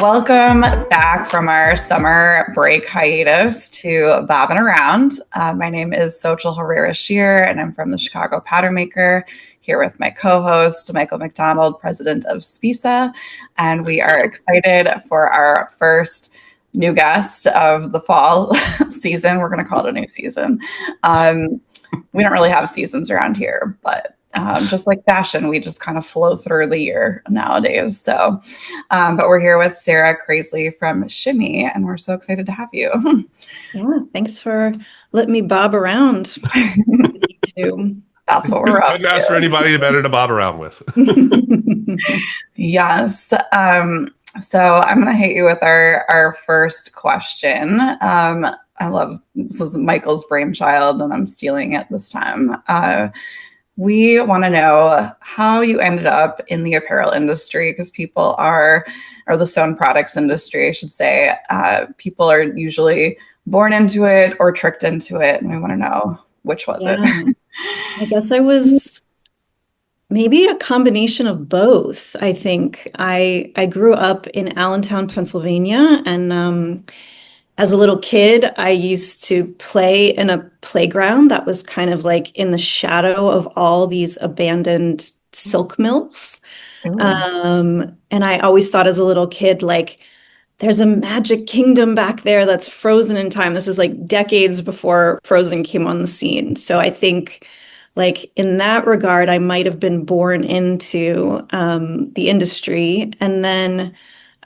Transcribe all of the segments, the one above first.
Welcome back from our summer break hiatus to Bobbin Around. My name is Sochel Herrera-Shear, and I'm from the Chicago Pattern Maker, here with my co-host, Michael McDonald, president of SPISA. And we are excited for our first new guest of the fall season. We're going to call it a new season. We don't really have seasons around here, but just like fashion, we just kind of flow through the year nowadays. So, but we're here with Sarah Krasley from Shimmy, and we're so excited to have you. Yeah, thanks for letting me bob around with you too. That's what we're up Couldn't ask for anybody better to bob around with. Yes. So I'm going to hit you with our first question. I love, this is Michael's brainchild, and I'm stealing it this time. We want to know how you ended up in the apparel industry, because or the sewn products industry, I should say. People are usually born into it or tricked into it, and we want to know which was it. I guess I was maybe a combination of both. I think I grew up in Allentown, Pennsylvania, and as a little kid, I used to play in a playground that was kind of like in the shadow of all these abandoned silk mills. And I always thought as a little kid, like, there's a magic kingdom back there that's frozen in time. This is like decades before Frozen came on the scene. So I think, like, in that regard, I might have been born into the industry. And then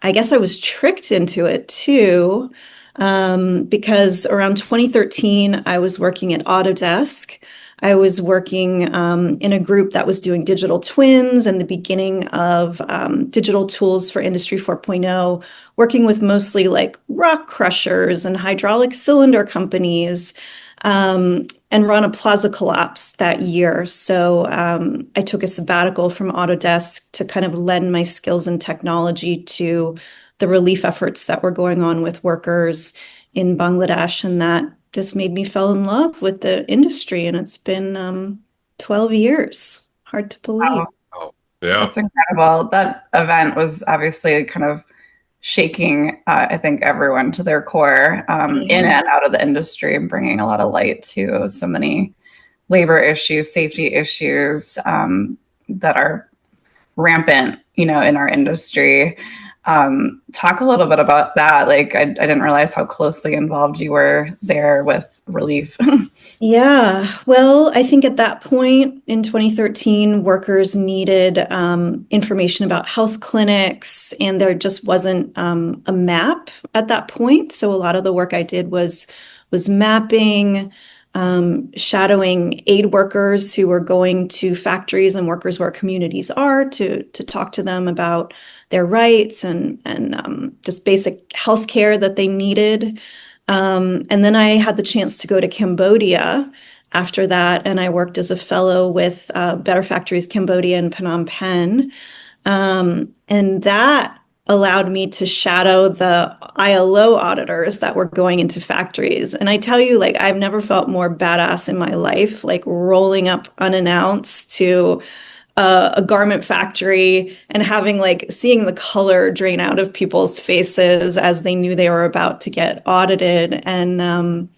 I guess I was tricked into it too. Because around 2013, I was working at Autodesk. I was working in a group that was doing digital twins and the beginning of digital tools for Industry 4.0, working with mostly like rock crushers and hydraulic cylinder companies, and run a plaza collapse that year. So I took a sabbatical from Autodesk to kind of lend my skills and technology to the relief efforts that were going on with workers in Bangladesh. And that just made me fall in love with the industry. And it's been 12 years. Hard to believe. Oh, yeah. That's incredible. That event was obviously kind of shaking, I think, everyone to their core, in and out of the industry, and bringing a lot of light to so many labor issues, safety issues that are rampant, in our industry. Talk a little bit about that. Like, I didn't realize how closely involved you were there with relief. Yeah, well, I think at that point in 2013, workers needed information about health clinics, and there just wasn't a map at that point. So a lot of the work I did was mapping, shadowing aid workers who were going to factories and workers where communities are to talk to them about their rights and just basic healthcare that they needed. And then I had the chance to go to Cambodia after that, and I worked as a fellow with Better Factories Cambodia in Phnom Penh. And that allowed me to shadow the ILO auditors that were going into factories. And I tell you, like, I've never felt more badass in my life, like rolling up unannounced to a garment factory and seeing the color drain out of people's faces as they knew they were about to get audited. And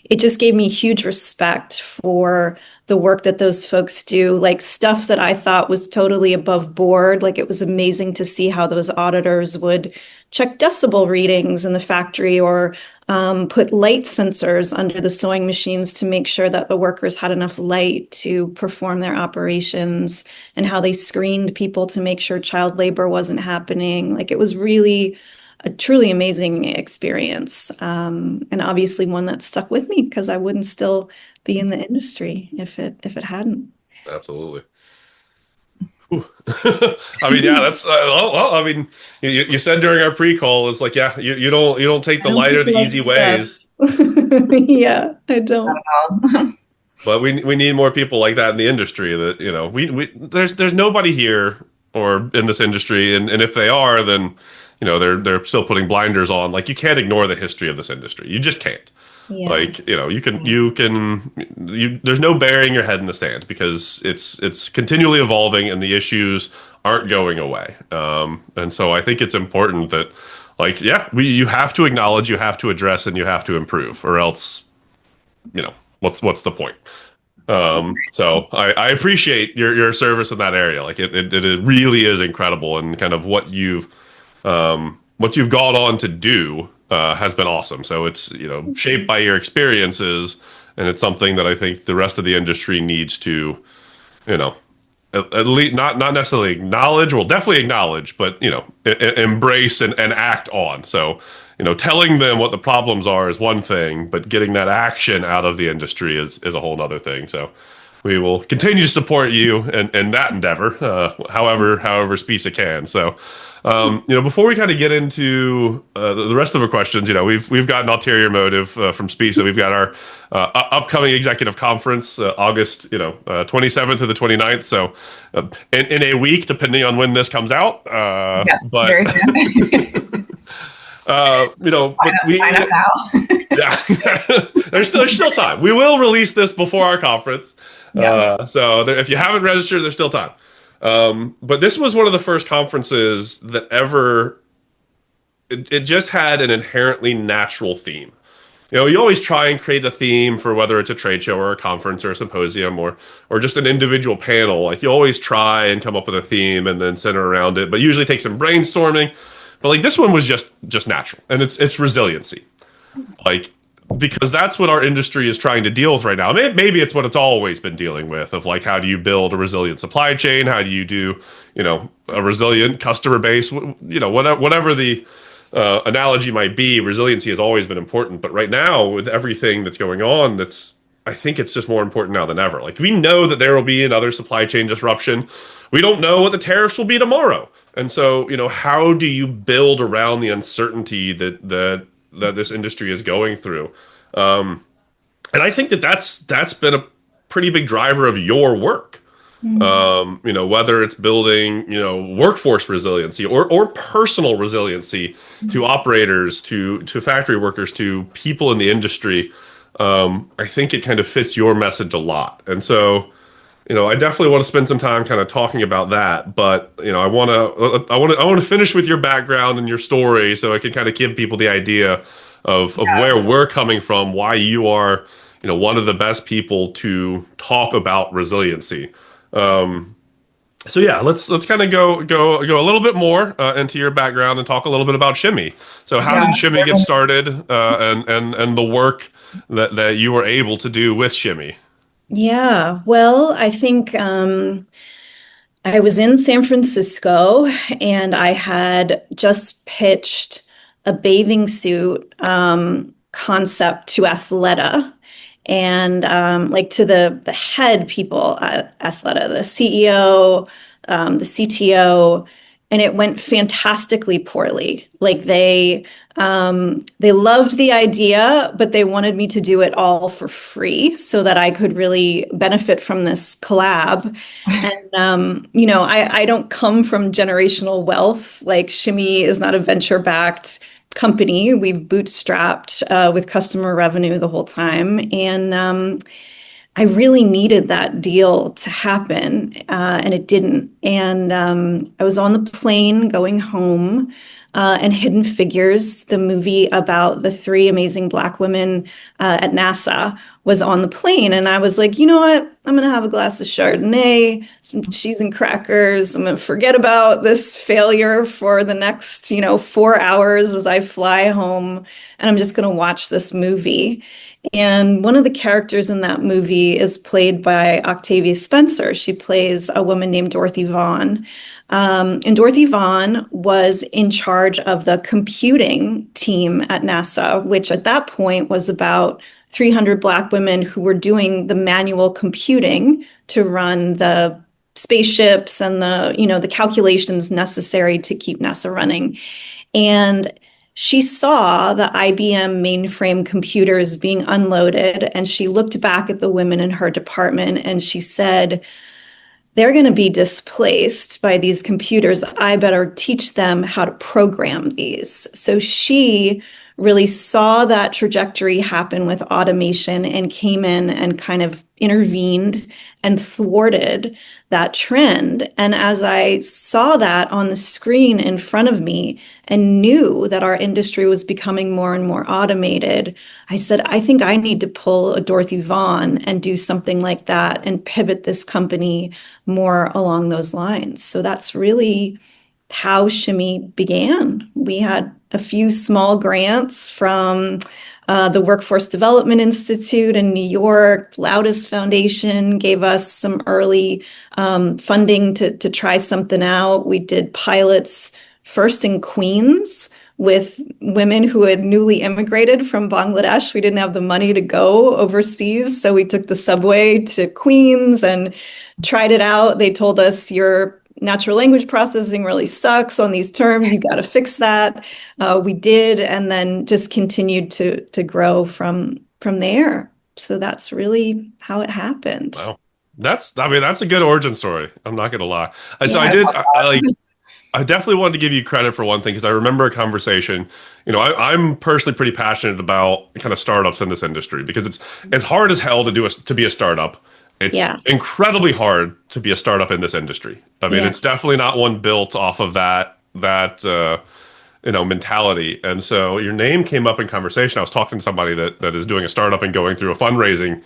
it just gave me huge respect for the work that those folks do, like stuff that I thought was totally above board. Like, it was amazing to see how those auditors would check decibel readings in the factory or put light sensors under the sewing machines to make sure that the workers had enough light to perform their operations, and how they screened people to make sure child labor wasn't happening. Like, it was really a truly amazing experience, and obviously one that stuck with me because I wouldn't still be in the industry if it hadn't. Absolutely. I mean, yeah, that's I mean, you said during our pre-call is like, yeah, you don't take the light or the easy ways. Yeah, I don't. But we need more people like that in the industry. That, there's nobody here or in this industry, and if they are, then they're still putting blinders on. Like, you can't ignore the history of this industry. You just can't. Yeah. Like, there's no burying your head in the sand, because it's continually evolving, and the issues aren't going away. And so I think it's important that, like, yeah, you have to acknowledge, you have to address, and you have to improve, or else, what's the point? So I appreciate your service in that area. Like it really is incredible, and kind of what you've gone on to do has been awesome. So it's shaped by your experiences, and it's something that I think the rest of the industry needs to you know at least not necessarily acknowledge, well, definitely acknowledge, but embrace and act on. So telling them what the problems are is one thing, but getting that action out of the industry is a whole other thing. So we will continue to support you in that endeavor, however Spisa can. So before we kind of get into the rest of the questions, we've got an ulterior motive from Spisa. We've got our upcoming executive conference, August 27th to the 29th. So in a week, depending on when this comes out. But very soon. Sign up now. Yeah, there's still time. We will release this before our conference. Yes. So if you haven't registered, there's still time. But this was one of the first conferences that it just had an inherently natural theme. You always try and create a theme for whether it's a trade show or a conference or a symposium or just an individual panel. Like you always try and come up with a theme and then center around it, but usually take some brainstorming. But like this one was just natural, and it's resiliency. Like, because that's what our industry is trying to deal with right now. Maybe it's what it's always been dealing with, of like, how do you build a resilient supply chain? How do you do, a resilient customer base? Whatever the analogy might be, resiliency has always been important. But right now, with everything that's going on, I think it's just more important now than ever. Like, we know that there will be another supply chain disruption. We don't know what the tariffs will be tomorrow. And so, how do you build around the uncertainty that this industry is going through? And I think that's been a pretty big driver of your work. Whether it's building, workforce resiliency or personal resiliency to operators, to factory workers, to people in the industry. I think it kind of fits your message a lot. And so, I definitely want to spend some time kind of talking about that, but I want to finish with your background and your story, so I can kind of give people the idea of where we're coming from, why you are, one of the best people to talk about resiliency. So yeah, let's kind of go a little bit more into your background and talk a little bit about Shimmy. So how did Shimmy get started, and the work that you were able to do with Shimmy? Yeah, well, I think I was in San Francisco, and I had just pitched a bathing suit concept to Athleta, and like to the head people at Athleta, the CEO, the CTO, and it went fantastically poorly. Like they loved the idea, but they wanted me to do it all for free so that I could really benefit from this collab. And I don't come from generational wealth. Like Shimmy is not a venture-backed company. We've bootstrapped with customer revenue the whole time. And I really needed that deal to happen, and it didn't. And I was on the plane going home, and Hidden Figures, the movie about the three amazing Black women at NASA, was on the plane. And I was like, you know what? I'm going to have a glass of Chardonnay, some cheese and crackers. I'm going to forget about this failure for the next, 4 hours as I fly home. And I'm just going to watch this movie. And one of the characters in that movie is played by Octavia Spencer. She plays a woman named Dorothy Vaughan. And Dorothy Vaughan was in charge of the computing team at NASA, which at that point was about 300 Black women who were doing the manual computing to run the spaceships and the calculations necessary to keep NASA running. And she saw the IBM mainframe computers being unloaded, and she looked back at the women in her department and she said, they're going to be displaced by these computers. I better teach them how to program these. So she really saw that trajectory happen with automation and came in and kind of intervened and thwarted that trend. And as I saw that on the screen in front of me and knew that our industry was becoming more and more automated, I said, I think I need to pull a Dorothy Vaughan and do something like that and pivot this company more along those lines. So that's really how Shimmy began. We had a few small grants from the Workforce Development Institute in New York. Loudest Foundation gave us some early funding to try something out. We did pilots first in Queens with women who had newly immigrated from Bangladesh. We didn't have the money to go overseas, so we took the subway to Queens and tried it out. They told us, your natural language processing really sucks on these terms. You got to fix that. We did, and then just continued to grow from there. So that's really how it happened. Wow. That's a good origin story. I'm not going to lie. So Yeah, I definitely wanted to give you credit for one thing, because I remember a conversation. I'm personally pretty passionate about kind of startups in this industry, because it's hard as hell to be a startup. It's incredibly hard to be a startup in this industry. I mean, it's definitely not one built off of that mentality. And so your name came up in conversation. I was talking to somebody that is doing a startup and going through a fundraising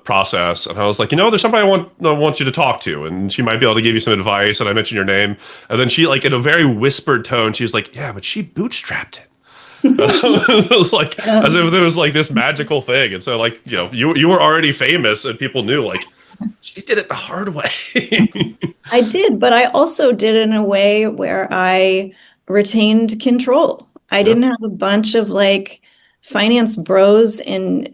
process, and I was like, there's somebody I want you to talk to, and she might be able to give you some advice. And I mentioned your name, and then she, like, in a very whispered tone, she was like, "Yeah, but she bootstrapped it." It was like as if there was like this magical thing, and so, like, you were already famous, and people knew, like, she did it the hard way. I did, but I also did it in a way where I retained control. I didn't have a bunch of like finance bros in,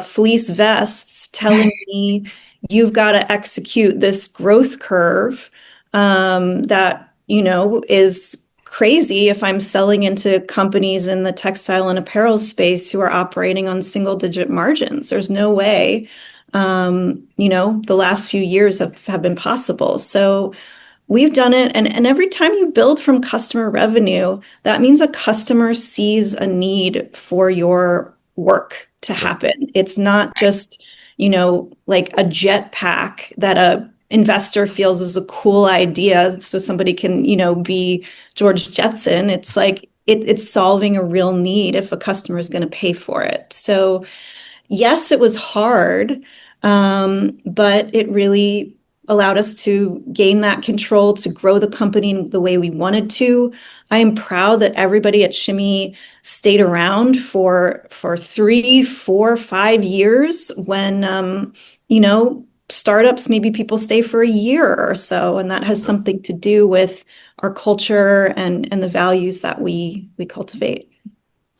fleece vests telling me you've got to execute this growth curve that, is crazy if I'm selling into companies in the textile and apparel space who are operating on single-digit margins. There's no way. The last few years have been possible. So we've done it. And every time you build from customer revenue, that means a customer sees a need for your work to happen. It's not just, like a jetpack that a investor feels is a cool idea so somebody can, be George Jetson. It's like it's solving a real need if a customer is going to pay for it. So yes, it was hard, but it really allowed us to gain that control, to grow the company in the way we wanted to. I am proud that everybody at Shimmy stayed around for 3, 4, 5 years when, startups, maybe people stay for a year or so, and that has something to do with our culture and the values that we cultivate.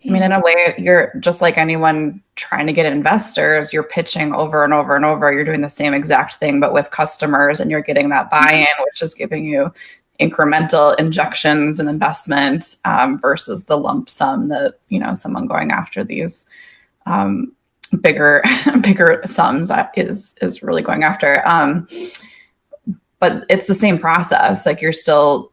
I mean, in a way, you're just like anyone trying to get investors, you're pitching over and over and over. You're doing the same exact thing, but with customers, and you're getting that buy-in, which is giving you incremental injections and investments versus the lump sum that, someone going after these bigger sums is really going after. But it's the same process. Like, you're still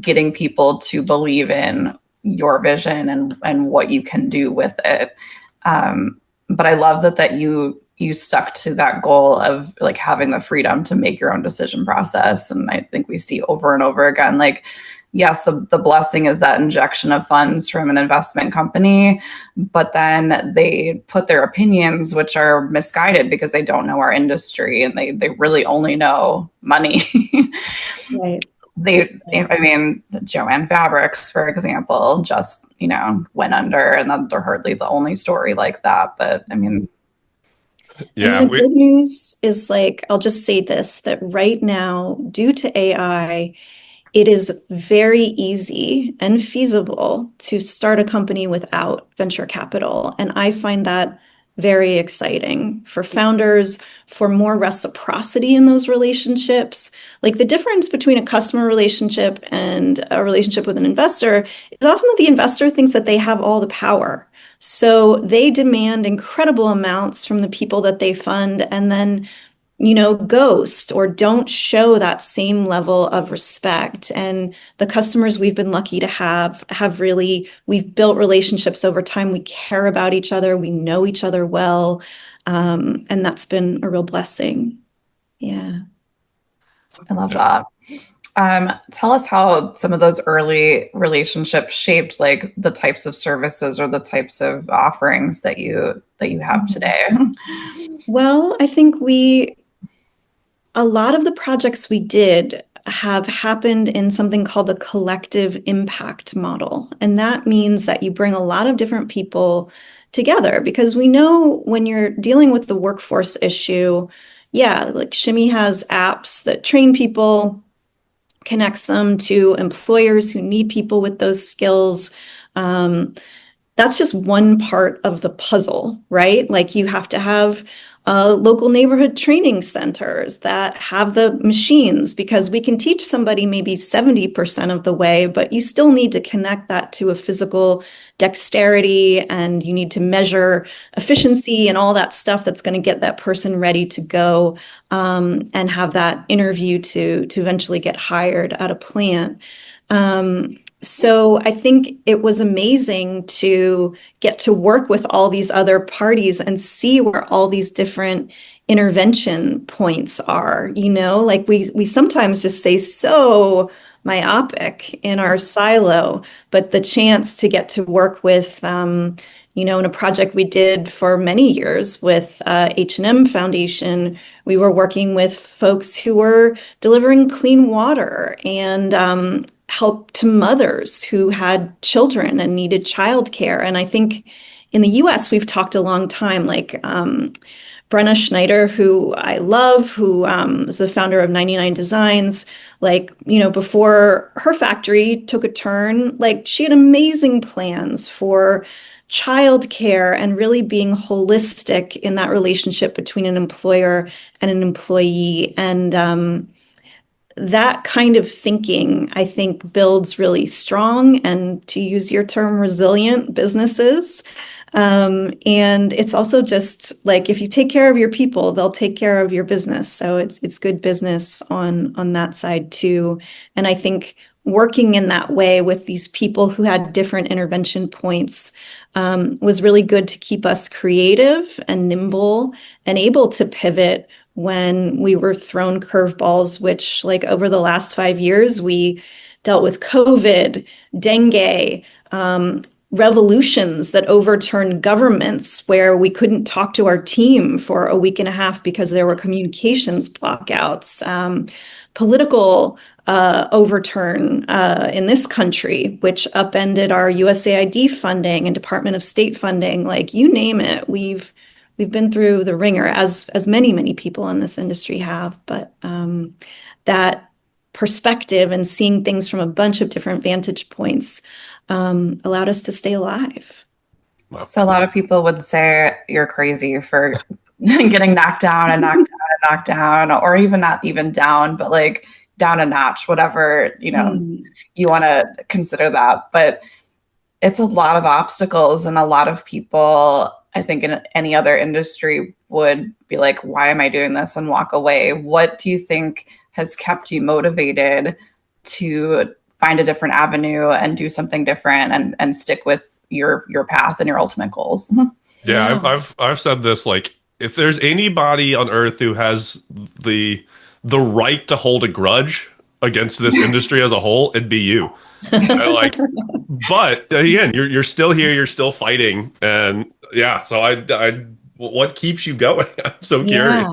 getting people to believe in your vision and what you can do with it. But I love that you stuck to that goal of like having the freedom to make your own decision process. And I think we see over and over again, like, yes, the blessing is that injection of funds from an investment company, but then they put their opinions, which are misguided because they don't know our industry and they really only know money. Right. Joanne Fabrics, for example, just, went under, and they're hardly the only story like that. But yeah. And the good news is, like, I'll just say this, that right now, due to AI, it is very easy and feasible to start a company without venture capital. And I find that very exciting for founders, for more reciprocity in those relationships. Like, the difference between a customer relationship and a relationship with an investor is often that the investor thinks that they have all the power. So they demand incredible amounts from the people that they fund, and then ghost or don't show that same level of respect. And the customers we've been lucky to have really, we've built relationships over time. We care about each other. We know each other well. And that's been a real blessing. Yeah. I love that. Tell us how some of those early relationships shaped like the types of services or the types of offerings that you have today. Well, I think a lot of the projects we did have happened in something called the collective impact model. And that means that you bring a lot of different people together, because we know when you're dealing with the workforce issue, yeah, like Shimmy has apps that train people, connects them to employers who need people with those skills. That's just one part of the puzzle, right? Like you have to have local neighborhood training centers that have the machines, because we can teach somebody maybe 70% of the way, but you still need to connect that to a physical dexterity, and you need to measure efficiency and all that stuff that's going to get that person ready to go and have that interview to eventually get hired at a plant. So I think it was amazing to get to work with all these other parties and see where all these different intervention points are. Like we sometimes just say so myopic in our silo, but the chance to get to work with, in a project we did for many years with H&M Foundation, we were working with folks who were delivering clean water and help to mothers who had children and needed childcare. And I think in the US, we've talked a long time, like Brenna Schneider, who I love, who is the founder of 99 Designs, before her factory took a turn, she had amazing plans for childcare and really being holistic in that relationship between an employer and an employee. And that kind of thinking, I think, builds really strong and, to use your term, resilient businesses. And it's also just like, if you take care of your people, they'll take care of your business. So it's good business on that side too. And I think working in that way with these people who had different intervention points was really good to keep us creative and nimble and able to pivot when we were thrown curveballs, which over the last 5 years, we dealt with COVID, dengue, revolutions that overturned governments where we couldn't talk to our team for a week and a half because there were communications blackouts, political overturn in this country, which upended our USAID funding and Department of State funding, you name it. We've been through the ringer, as many people in this industry have, but that perspective and seeing things from a bunch of different vantage points allowed us to stay alive. Wow. So a lot of people would say you're crazy for getting knocked down and knocked down and knocked down, or even not even down, but down a notch, whatever, you want to consider that. But it's a lot of obstacles, and a lot of people, I think, in any other industry would be like, why am I doing this, and walk away. What do you think has kept you motivated to find a different avenue and do something different and stick with your path and your ultimate goals? Yeah, I've said this, if there's anybody on earth who has the right to hold a grudge against this industry as a whole, it'd be you. But again, you're still here, you're still fighting, and yeah. So what keeps you going? I'm so curious.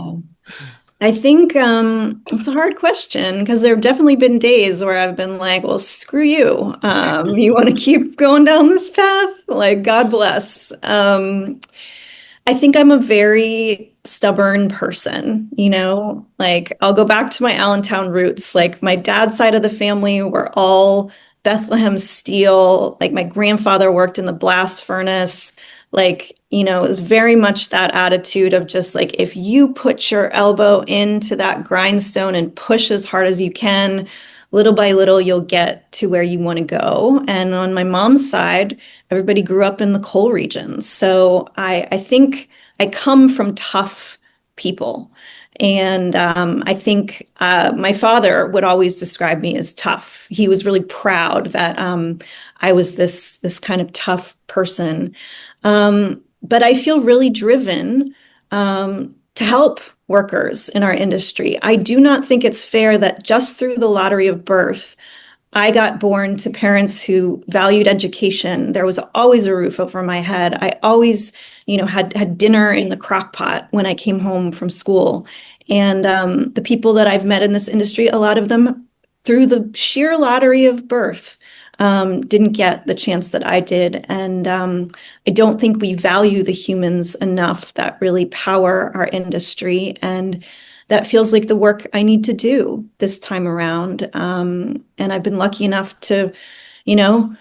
I think it's a hard question, because there have definitely been days where I've been like, well, screw you. You want to keep going down this path? God bless. I think I'm a very stubborn person, I'll go back to my Allentown roots. My dad's side of the family were all Bethlehem steel. My grandfather worked in the blast furnace. It was very much that attitude of just if you put your elbow into that grindstone and push as hard as you can, little by little, you'll get to where you want to go. And on my mom's side, everybody grew up in the coal regions. So I think I come from tough people. And I think my father would always describe me as tough. He was really proud that I was this kind of tough person. But I feel really driven to help workers in our industry. I do not think it's fair that just through the lottery of birth, I got born to parents who valued education. There was always a roof over my head. I always, had dinner in the crock pot when I came home from school. And the people that I've met in this industry, a lot of them, through the sheer lottery of birth, didn't get the chance that I did. And I don't think we value the humans enough that really power our industry. And that feels like the work I need to do this time around. And I've been lucky enough to,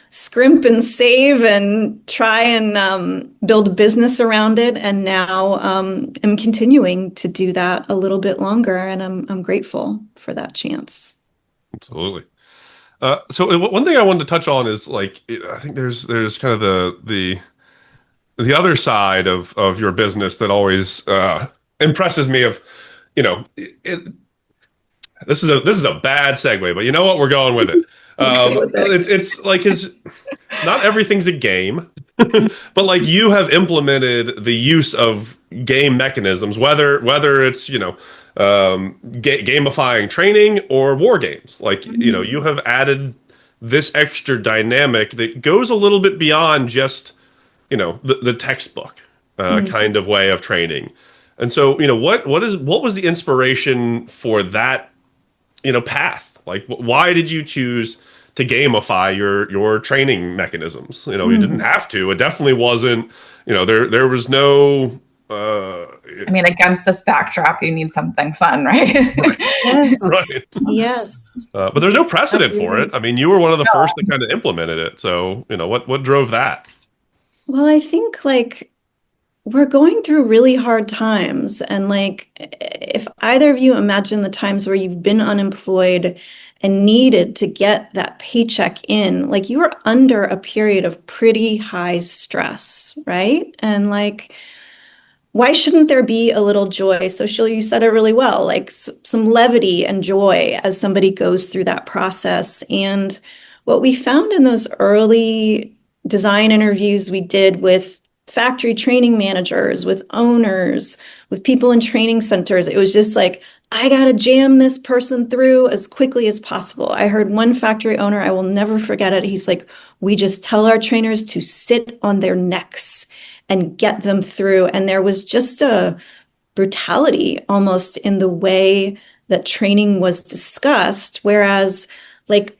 scrimp and save and try and build a business around it. And now I'm continuing to do that a little bit longer. And I'm grateful for that chance. Absolutely. So one thing I wanted to touch on is I think there's kind of the other side of your business that always impresses me of, this is a bad segue, but you know what? We're going with it. It's like not everything's a game, but you have implemented the use of game mechanisms, whether it's gamifying training or war games. You have added this extra dynamic that goes a little bit beyond just the textbook kind of way of training. And so what was the inspiration for that path? Why did you choose to gamify your training mechanisms? You didn't have to. It definitely wasn't. There was no. Against this backdrop, you need something fun, right? Yes. Right. Yes. But there's no precedent for it. You were one of the first that kind of implemented it. So what drove that? Well, I think we're going through really hard times. And if either of you imagine the times where you've been unemployed and needed to get that paycheck in, you were under a period of pretty high stress, right? And why shouldn't there be a little joy? So you said it really well, some levity and joy as somebody goes through that process. And what we found in those early design interviews we did with factory training managers, with owners, with people in training centers, it was just I got to jam this person through as quickly as possible. I heard one factory owner, I will never forget it. He's like, we just tell our trainers to sit on their necks and get them through. And there was just a brutality almost in the way that training was discussed. Whereas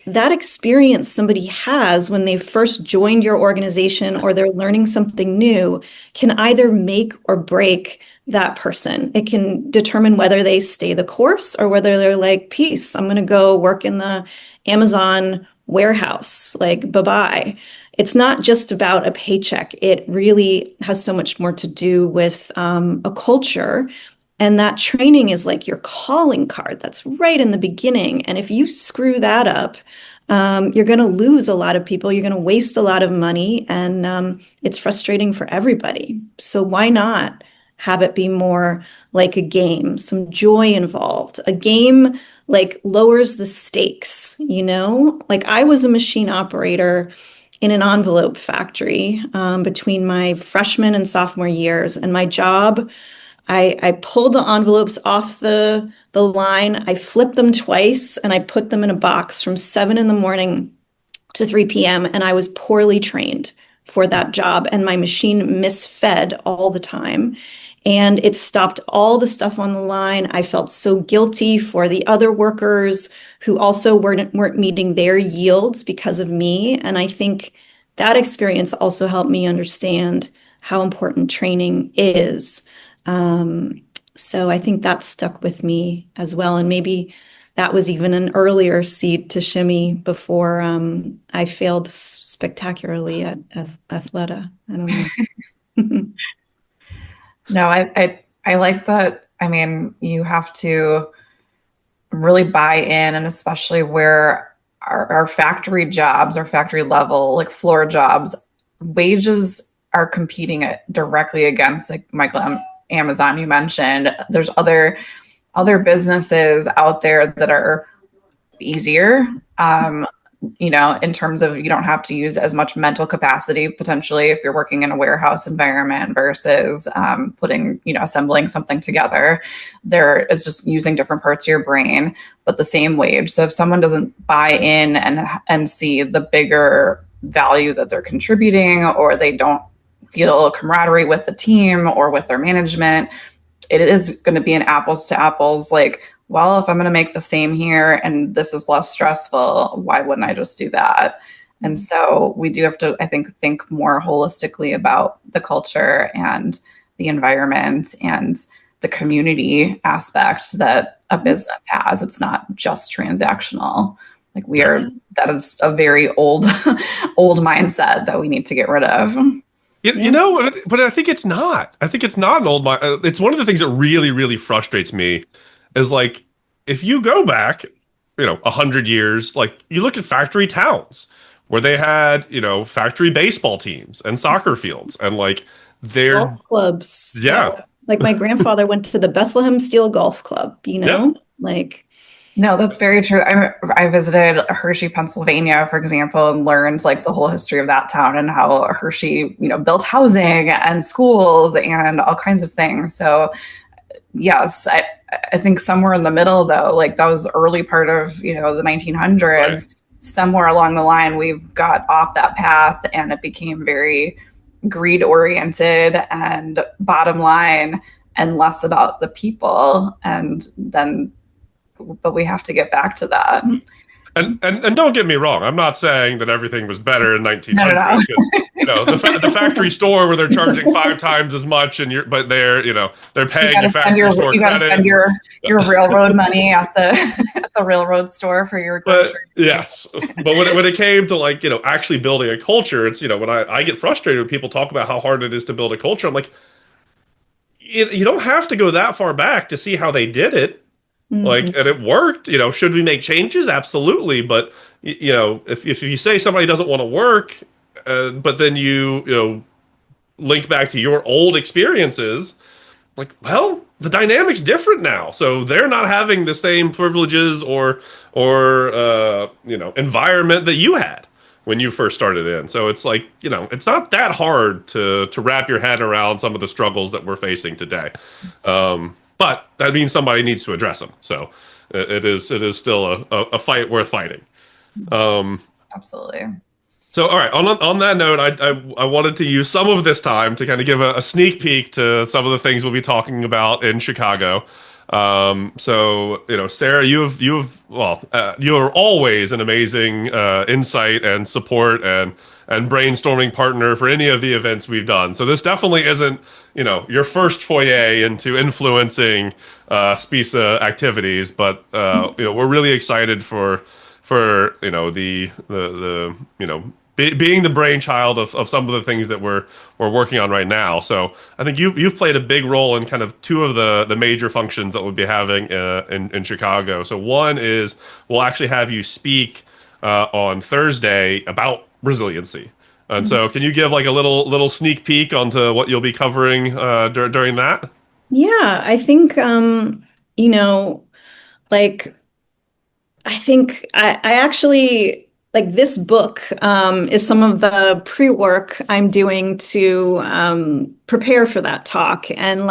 that experience somebody has when they first joined your organization or they're learning something new can either make or break that person. It can determine whether they stay the course or whether they're peace, I'm going to go work in the Amazon warehouse, bye-bye. It's not just about a paycheck. It really has so much more to do with a culture. And that training is your calling card. That's right in the beginning. And if you screw that up, you're going to lose a lot of people. You're going to waste a lot of money. And it's frustrating for everybody. So why not have it be more like a game, some joy involved? A game lowers the stakes, I was a machine operator in an envelope factory between my freshman and sophomore years. And my job, I pulled the envelopes off the line, I flipped them twice, and I put them in a box from 7 a.m. to 3 p.m. And I was poorly trained for that job. And my machine misfed all the time. And it stopped all the stuff on the line. I felt so guilty for the other workers who also weren't meeting their yields because of me. And I think that experience also helped me understand how important training is. So I think that stuck with me as well. And maybe that was even an earlier seed to Shimmy before I failed spectacularly at Athleta. I don't know. No, I like that. You have to really buy in, and especially where our factory jobs, our factory level, floor jobs, wages are competing directly against, Michael Amazon you mentioned, there's other businesses out there that are easier. In terms of you don't have to use as much mental capacity potentially if you're working in a warehouse environment versus assembling something together. There is just using different parts of your brain, but the same wage. So if someone doesn't buy in and see the bigger value that they're contributing, or they don't feel camaraderie with the team or with their management, it is going to be an apples to apples, like, well, if I'm going to make the same here and this is less stressful, why wouldn't I just do that? And so we do have to, I think more holistically about the culture and the environment and the community aspect that a business has. It's not just transactional. Like that is a very old mindset that we need to get rid of. But I think it's not. I think it's not an old mind. It's one of the things that really, really frustrates me is like, if you go back, 100 years, like you look at factory towns where they had, factory baseball teams and soccer fields and like their golf clubs. Yeah. Like my grandfather went to the Bethlehem Steel Golf Club, like. No, that's very true. I visited Hershey, Pennsylvania, for example, and learned like the whole history of that town and how Hershey, built housing and schools and all kinds of things. So yes, I think somewhere in the middle though, like that was early part of, the 1900s, right. Somewhere along the line, we've got off that path and it became very greed oriented and bottom line and less about the people. But we have to get back to that. And don't get me wrong, I'm not saying that everything was better in 1900s. No. The factory store where they're charging 5 times as much, but they're paying you factory store credit. You got to spend your railroad money at the railroad store for your groceries. Yes, but when it came to actually building a culture, it's when I get frustrated when people talk about how hard it is to build a culture. I'm like, you don't have to go that far back to see how they did it. And it worked, should we make changes? Absolutely. But, if you say somebody doesn't want to work, but then you link back to your old experiences, like, well, the dynamic's different now. So they're not having the same privileges or environment that you had when you first started in. So it's like, it's not that hard to wrap your head around some of the struggles that we're facing today. But that means somebody needs to address them. So it is still a fight worth fighting. Absolutely. So, all right, on that note, I wanted to use some of this time to kind of give a sneak peek to some of the things we'll be talking about in Chicago. Sarah, you are always an amazing insight and support and brainstorming partner for any of the events we've done. So this definitely isn't, your first foray into influencing SPISA activities, but we're really excited for being the brainchild of some of the things that we're working on right now. So I think you've played a big role in kind of 2 of the major functions that we'll be having in Chicago. So one is we'll actually have you speak on Thursday about resiliency. And so can you give like a little sneak peek onto what you'll be covering during that? Yeah, I think, I actually, like this book is some of the pre-work I'm doing to prepare for that talk. And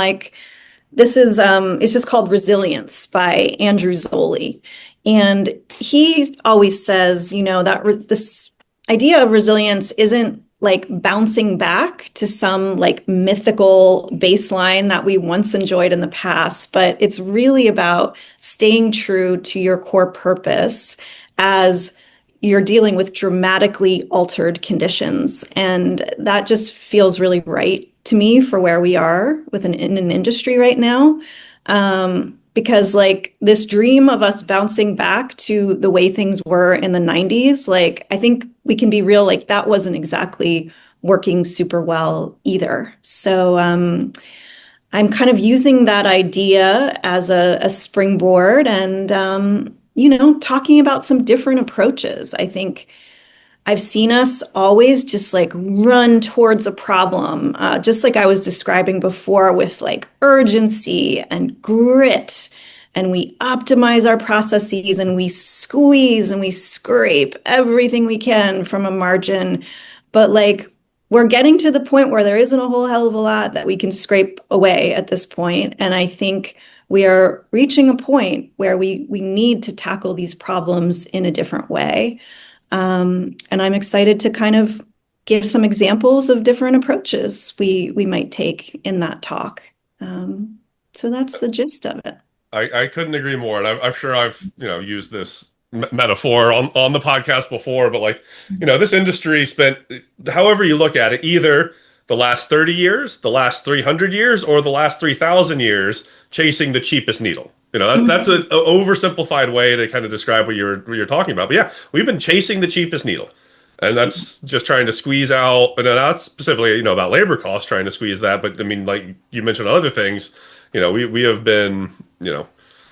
this is, it's just called Resilience by Andrew Zolli. And he always says, that this idea of resilience isn't like bouncing back to some like mythical baseline that we once enjoyed in the past, but it's really about staying true to your core purpose as you're dealing with dramatically altered conditions. And that just feels really right to me for where we are in an industry right now. Because this dream of us bouncing back to the way things were in the 90s, I think we can be real, that wasn't exactly working super well either. So I'm kind of using that idea as a springboard and, talking about some different approaches. I think I've seen us always just like run towards a problem, just like I was describing before with like urgency and grit. And we optimize our processes and we squeeze and we scrape everything we can from a margin. But like we're getting to the point where there isn't a whole hell of a lot that we can scrape away at this point. And I think we are reaching a point where we need to tackle these problems in a different way. And I'm excited to kind of give some examples of different approaches we might take in that talk. So that's the gist of it. I couldn't agree more, and I'm sure I've used this metaphor on the podcast before, but like this industry spent, however you look at it, either the last 30 years, the last 300 years, or the last 3,000 years chasing the cheapest needle. That's an oversimplified way to kind of describe what you're talking about. But yeah, we've been chasing the cheapest needle, and that's just trying to squeeze out. And not specifically about labor costs, trying to squeeze that, but I mean, like you mentioned other things. We have been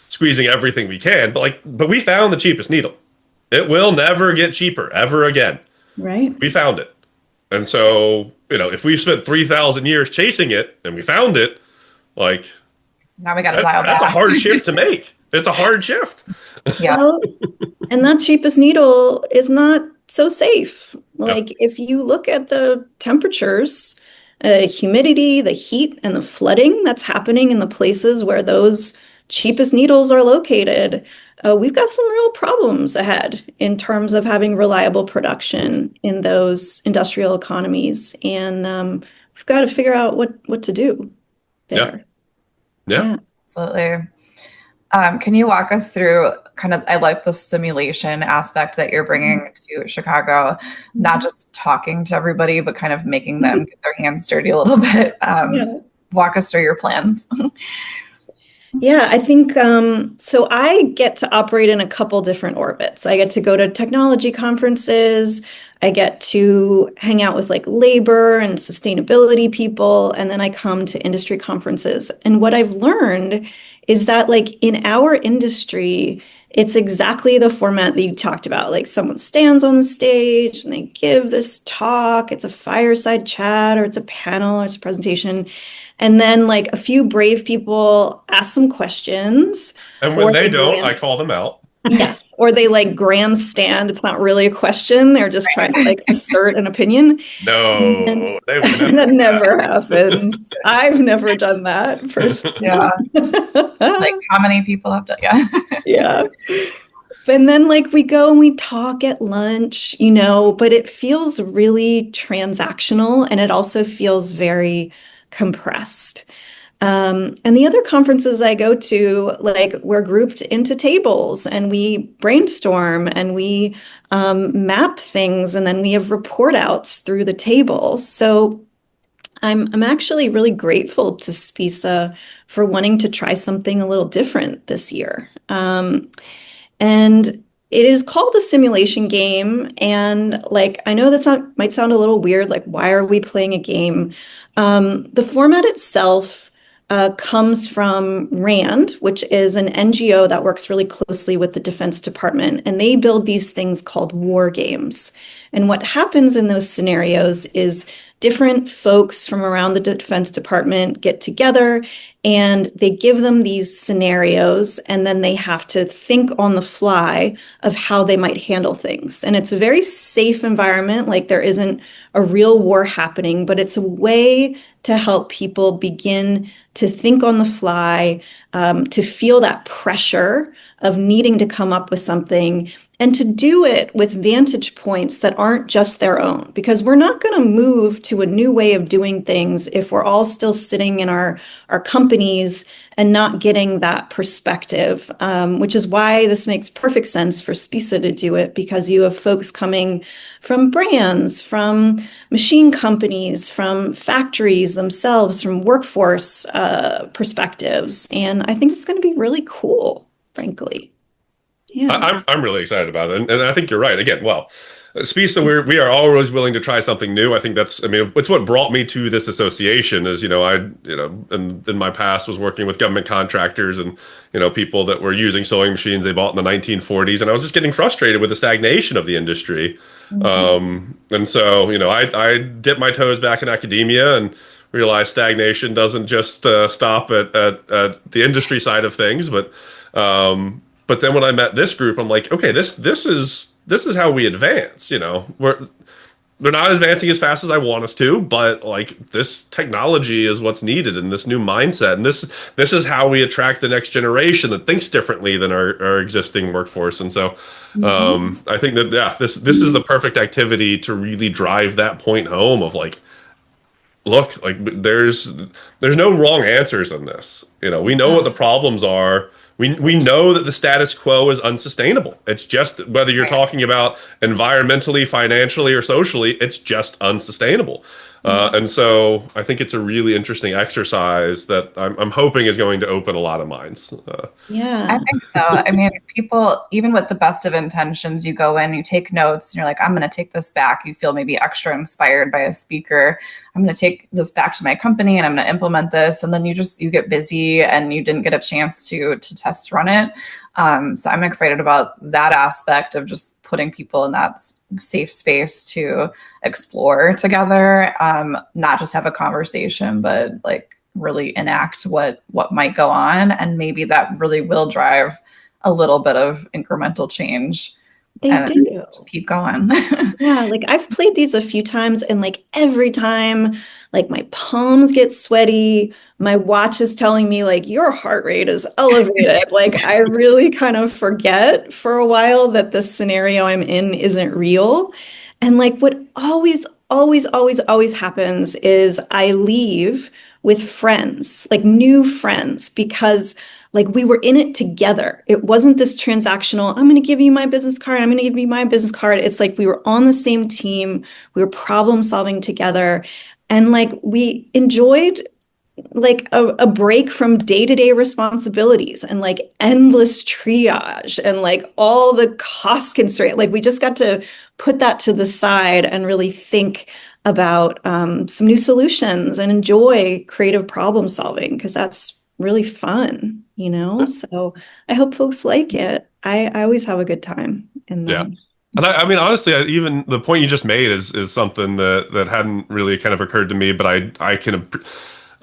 squeezing everything we can, but we found the cheapest needle. It will never get cheaper ever again. Right. We found it. And so, if we've spent 3,000 years chasing it and we found it, like now we got to dial back. That's a hard shift to make. It's a hard shift. Yeah. Well, and that cheapest needle is not so safe. Like if you look at the temperatures, humidity, the heat, and the flooding that's happening in the places where those cheapest needles are located, we've got some real problems ahead in terms of having reliable production in those industrial economies. And we've got to figure out what to do there. Yeah. Absolutely. Can you walk us through I like the simulation aspect that you're bringing to Chicago, not just talking to everybody, but kind of making them get their hands dirty a little bit. Walk us through your plans. Yeah, I think so. I get to operate in a couple different orbits. I get to go to technology conferences. I get to hang out with like labor and sustainability people. And then I come to industry conferences. And what I've learned is that like in our industry, it's exactly the format that you talked about. Like someone stands on the stage and they give this talk. It's a fireside chat or it's a panel or it's a presentation. And then like a few brave people ask some questions. And when they don't, I call them out. Yes. Or they like grandstand. It's not really a question. They're just trying to like insert an opinion. No, that never happens. I've never done that personally. Yeah. Like how many people have done? Yeah. Yeah. And then like we go and we talk at lunch, but it feels really transactional and it also feels very compressed. And the other conferences I go to, like we're grouped into tables and we brainstorm and we map things and then we have report outs through the table. So I'm actually really grateful to SPISA for wanting to try something a little different this year. And it is called a simulation game. And like, I know that might sound a little weird. Like, why are we playing a game? The format itself comes from RAND, which is an NGO that works really closely with the Defense Department. And they build these things called war games. And what happens in those scenarios is different folks from around the Defense Department get together and they give them these scenarios and then they have to think on the fly of how they might handle things. And it's a very safe environment, like there isn't a real war happening, but it's a way to help people begin to think on the fly, to feel that pressure of needing to come up with something and to do it with vantage points that aren't just their own, because we're not going to move to a new way of doing things if we're all still sitting in our companies and not getting that perspective, which is why this makes perfect sense for SPISA to do it, because you have folks coming from brands, from machine companies, from factories themselves, from workforce perspectives. And I think it's going to be really cool, frankly. Yeah. I'm really excited about it. And I think you're right. Again, well, Spisa, we are always willing to try something new. I think that's, I mean, it's what brought me to this association is, in my past was working with government contractors and, people that were using sewing machines they bought in the 1940s. And I was just getting frustrated with the stagnation of the industry. And so, I dipped my toes back in academia and realized stagnation doesn't just stop at the industry side of things, but then when I met this group, I'm like, okay, this is how we advance. They're not advancing as fast as I want us to, but like this technology is what's needed and this new mindset, and this is how we attract the next generation that thinks differently than our existing workforce. And so, I think that this is the perfect activity to really drive that point home of like, look, like there's no wrong answers in this. We know what the problems are. We know that the status quo is unsustainable. It's just whether you're talking about environmentally, financially, or socially, it's just unsustainable. And so I think it's a really interesting exercise that I'm hoping is going to open a lot of minds. I think so. I mean, people, even with the best of intentions, you go in, you take notes, and you're like, I'm going to take this back. You feel maybe extra inspired by a speaker. I'm going to take this back to my company and I'm going to implement this. And then you get busy and you didn't get a chance to test run it. So I'm excited about that aspect of just putting people in that safe space to explore together, not just have a conversation, but like really enact what might go on. And maybe that really will drive a little bit of incremental change. They do. Just keep going. Yeah, like I've played these a few times and like every time like my palms get sweaty, my watch is telling me like your heart rate is elevated. Like I really kind of forget for a while that the scenario I'm in isn't real. And like what always happens is I leave with friends, like new friends, because like we were in it together. It wasn't this transactional, I'm going to give you my business card. I'm going to give you my business card. It's like we were on the same team. We were problem solving together. And like we enjoyed like a break from day-to-day responsibilities and like endless triage and like all the cost constraint. Like we just got to put that to the side and really think about some new solutions and enjoy creative problem solving because that's really fun, So I hope folks like it. I always have a good time in them. And I mean, honestly, even the point you just made is something that hadn't really kind of occurred to me, but I can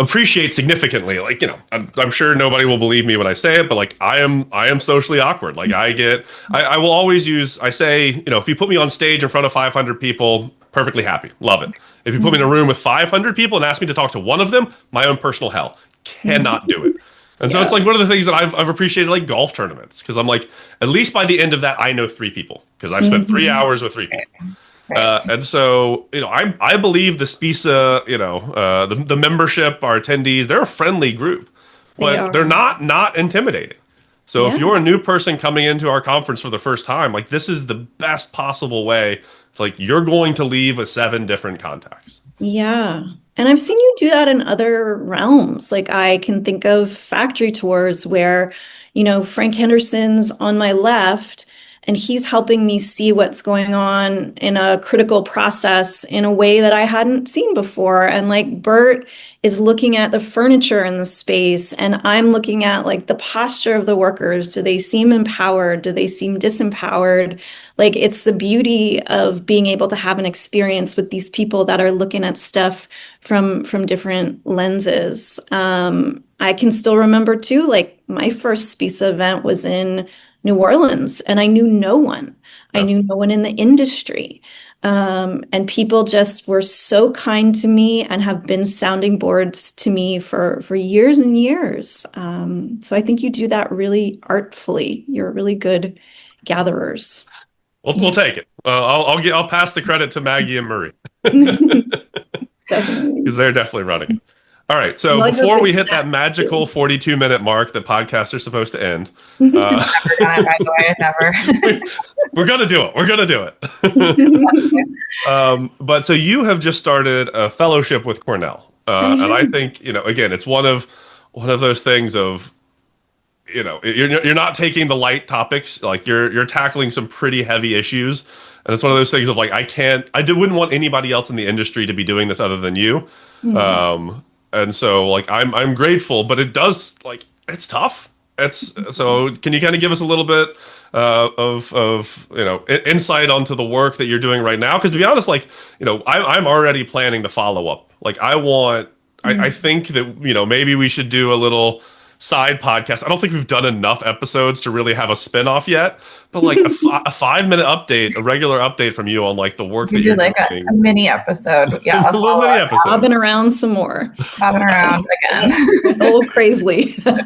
appreciate significantly. Like, I'm sure nobody will believe me when I say it, but like I am socially awkward. Like I will always say, if you put me on stage in front of 500 people, perfectly happy, love it. If you put me in a room with 500 people and ask me to talk to one of them, my own personal hell, cannot do it. And so it's like one of the things that I've appreciated, like golf tournaments, because I'm like, at least by the end of that, I know 3 people because I've spent 3 hours with 3 people. And so, I believe the SPISA, the membership, our attendees, they're a friendly group, but they're not intimidating. So if you're a new person coming into our conference for the first time, like this is the best possible way. It's like you're going to leave with 7 different contacts. Yeah. And I've seen you do that in other realms. Like I can think of factory tours where, Frank Henderson's on my left and he's helping me see what's going on in a critical process in a way that I hadn't seen before. And like Bert is looking at the furniture in the space and I'm looking at like the posture of the workers. Do they seem empowered? Do they seem disempowered? Like it's the beauty of being able to have an experience with these people that are looking at stuff from different lenses. I can still remember too, like my first SPISA event was in New Orleans and I knew no one. I knew no one in the industry. And people just were so kind to me and have been sounding boards to me for years and years. So I think you do that really artfully. You're really good gatherers. We'll take it. I'll pass the credit to Maggie and Marie. Definitely. Because they're definitely running it. All right. So before we hit that magical 42-minute mark that podcasts are supposed to end. Never done it, by the way. Never. We're going to do it. We're going to do it. But so you have just started a fellowship with Cornell. And I think, again, it's one of those things of, you're not taking the light topics. Like you're tackling some pretty heavy issues. And it's one of those things of like, wouldn't want anybody else in the industry to be doing this other than you. And so like, I'm grateful, but it does like, it's tough. So can you kind of give us a little bit of insight onto the work that you're doing right now? Because to be honest, like I'm already planning the follow up. Like I think that maybe we should do a little side podcast. I don't think we've done enough episodes to really have a spin-off yet, but like a 5-minute update, a regular update from you on like the work that you're like doing. A mini episode. Yeah. A little mini episode. Bobbin around some more. Bobbin around again. Oh, crazily. But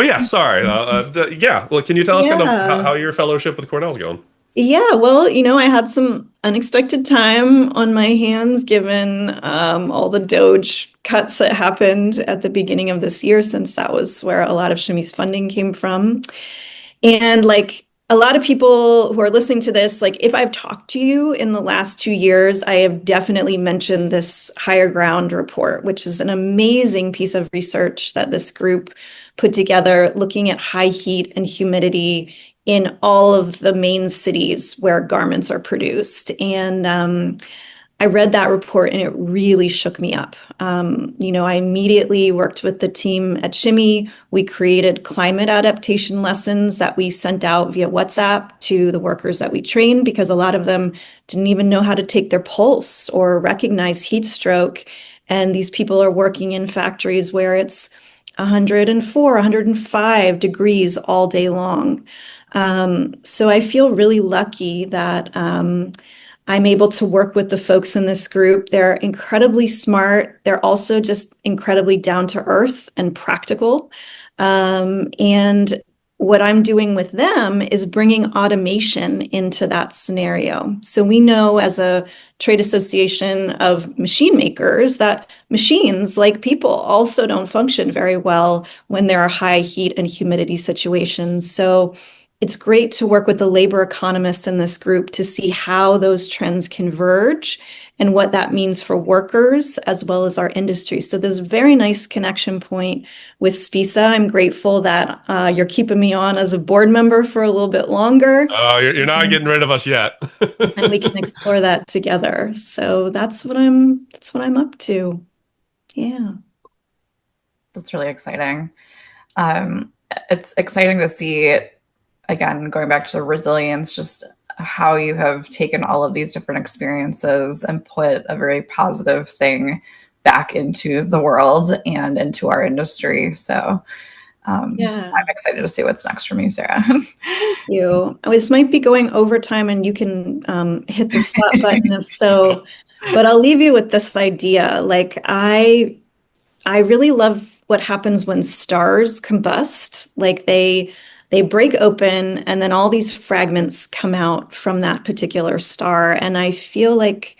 yeah, sorry. Yeah. Well, can you tell us kind of how your fellowship with Cornell is going? Yeah, well, I had some unexpected time on my hands given all the Doge cuts that happened at the beginning of this year, since that was where a lot of Shimmy's funding came from. And like a lot of people who are listening to this, like if I've talked to you in the last 2 years, I have definitely mentioned this Higher Ground report, which is an amazing piece of research that this group put together looking at high heat and humidity in all of the main cities where garments are produced. And I read that report and it really shook me up. I immediately worked with the team at Shimmy. We created climate adaptation lessons that we sent out via WhatsApp to the workers that we trained, because a lot of them didn't even know how to take their pulse or recognize heat stroke. And these people are working in factories where it's 104, 105 degrees all day long. So I feel really lucky that I'm able to work with the folks in this group. They're incredibly smart. They're also just incredibly down to earth and practical. And what I'm doing with them is bringing automation into that scenario. So we know as a trade association of machine makers that machines, like people, also don't function very well when there are high heat and humidity situations. So it's great to work with the labor economists in this group to see how those trends converge and what that means for workers as well as our industry. So there's a very nice connection point with SPISA. I'm grateful that you're keeping me on as a board member for a little bit longer. Oh, you're not getting rid of us yet. And we can explore that together. So that's what I'm up to. Yeah. That's really exciting. It's exciting to see, again, going back to the resilience, just how you have taken all of these different experiences and put a very positive thing back into the world and into our industry. So I'm excited to see what's next from you, Sarah. Thank you. This might be going overtime and you can hit the stop button if so, but I'll leave you with this idea. Like I really love what happens when stars combust. Like they break open and then all these fragments come out from that particular star. And I feel like,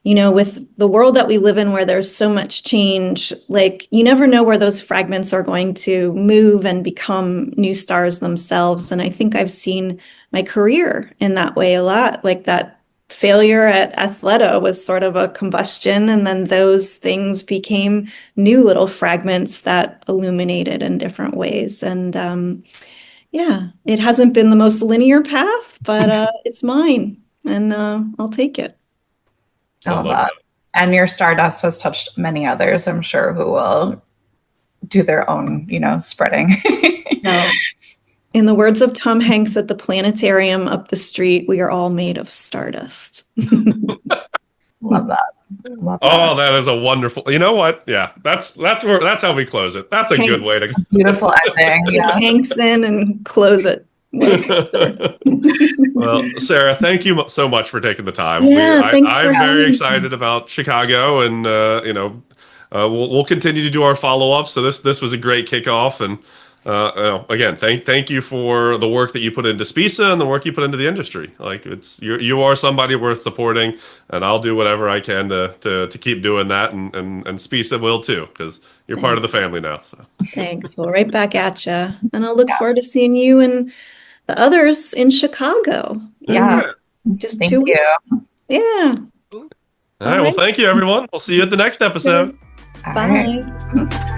with the world that we live in where there's so much change, like you never know where those fragments are going to move and become new stars themselves. And I think I've seen my career in that way a lot. Like that failure at Athleta was sort of a combustion, and then those things became new little fragments that illuminated in different ways. And it hasn't been the most linear path, but it's mine, and I'll take it. I love that. And your stardust has touched many others, I'm sure, who will do their own, spreading. No. In the words of Tom Hanks at the planetarium up the street, we are all made of stardust. Love that. Oh, that is a wonderful. You know what? Yeah, that's how we close it. That's a Hanks. Good way to. Beautiful ending. Yeah. Hanks in and close it. Well, Sarah, thank you so much for taking the time. Yeah, I'm very excited about Chicago, and we'll continue to do our follow-ups. So this was a great kickoff, and again, thank you for the work that you put into SPISA and the work you put into the industry. Like you are somebody worth supporting, and I'll do whatever I can to keep doing that, and SPISA will too, because you're part of the family now. So thanks. Well, right back at you, and I'll look forward to seeing you and the others in Chicago. Yeah, just thank 2 weeks. you. Yeah. All right. Well, thank you, everyone. We'll see you at the next episode. All Bye. right.